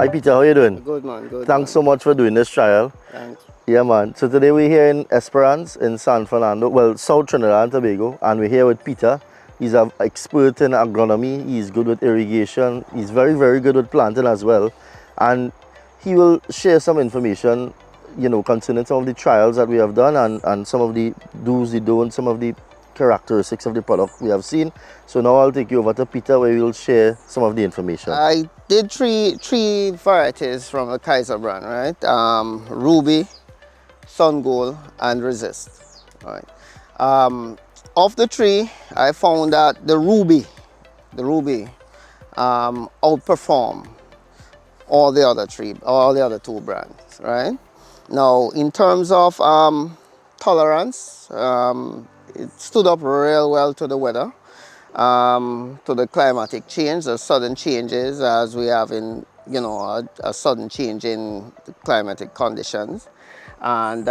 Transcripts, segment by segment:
Hi Peter, how you doing? Good man, good. Thanks so much for doing this trial. Thanks. Yeah man, so today we're here in Esperance in San Fernando, well South Trinidad and Tobago, and we're here with Peter. He's an expert in agronomy, he's good with irrigation, he's very good with planting as well, and he will share some information, you know, concerning some of the trials that we have done and some of the do's, the don'ts, some of the characteristics of the product we have seen. So now I'll take you over to Peter where he will share some of the information. I did three varieties from the Kaiser brand, right? Ruby, Sun Gold, and Resist. Right. Of the three, I found that the Ruby outperformed all the other two brands, right? Now, in terms of tolerance, it stood up real well to the weather, to the climatic change, the sudden changes as we have in, you know, a sudden change in the climatic conditions. And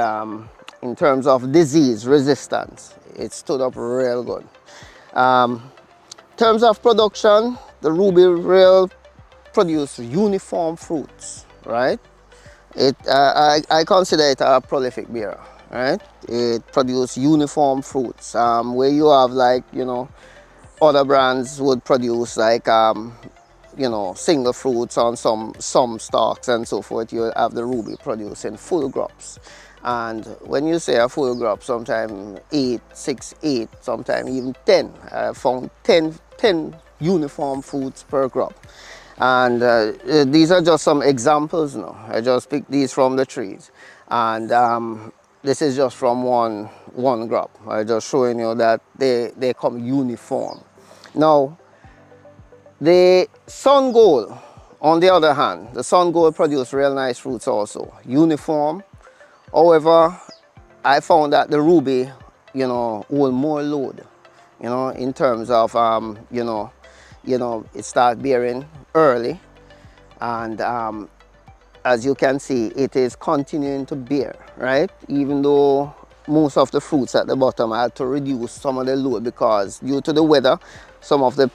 in terms of disease resistance, it stood up real good. In terms of production, the Ruby Real produce uniform fruits, right? I consider it a prolific bearer, right? It produces uniform fruits, where you have, like, you know, other brands would produce like you know, single fruits on some stalks and so forth. You have the Ruby producing full crops, and when you say a full crop, sometimes 8, 6, 8, sometimes even 10. I found 10 uniform fruits per crop. And these are just some examples now. I just picked these from the trees, and this is just from one crop. I'm just showing you that they come uniform. Now, the Sun Gold, on the other hand, the Sun Gold produce real nice fruits also, uniform. However, I found that the Ruby, you know, hold more load, you know, in terms of you know, it starts bearing early, and as you can see, it is continuing to bear, right? Even though most of the fruits at the bottom, I had to reduce some of the load because due to the weather, some of the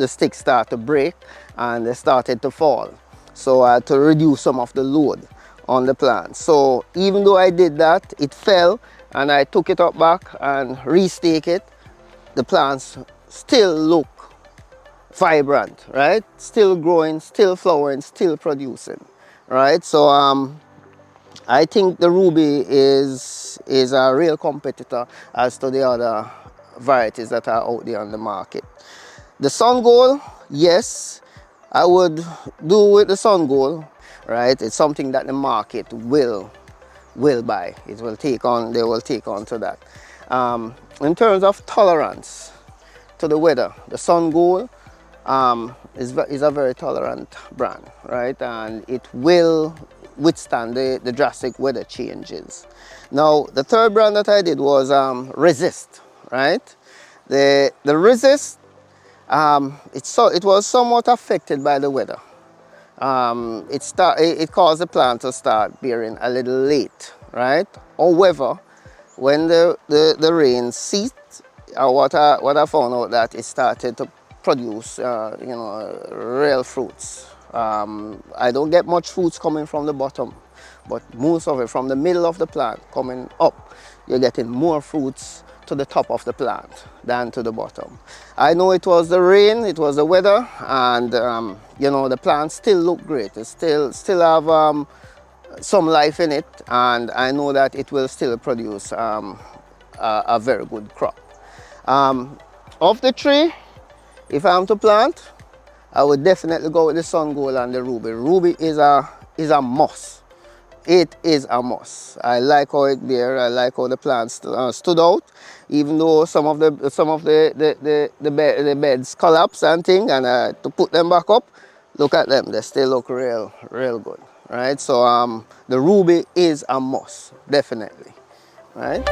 sticks start to break and they started to fall. So I had to reduce some of the load on the plant. So even though I did that, it fell, and I took it up back and restake it. The plants still look vibrant, right? Still growing, still flowering, still producing, right? So I think the Ruby is a real competitor as to the other varieties that are out there on the market. The Sun Gold, yes, I would do with the Sun Gold, right? It's something that the market will buy. It will take on, they will take on to that. In terms of tolerance to the weather, the Sun Gold is a very tolerant brand, right? And it will withstand the drastic weather changes. Now, the third brand that I did was Resist, right? The Resist, it was somewhat affected by the weather. It caused the plant to start bearing a little late, right? However, when the rain ceased, what I found out that it started to produce, you know, real fruits. I don't get much fruits coming from the bottom, but most of it from the middle of the plant coming up. You're getting more fruits to the top of the plant than to the bottom. I know it was the rain, it was the weather, and you know, the plants still look great. It still have some life in it, and I know that it will still produce a very good crop. Of the three, if I'm to plant, I would definitely go with the Sun Gold and the Ruby. Ruby is a must. It is a must. I like how it bear. I like how the plants stood out, even though some of the beds collapse and thing, and to put them back up, look at them. They still look real good, right? So the Ruby is a must, definitely, right?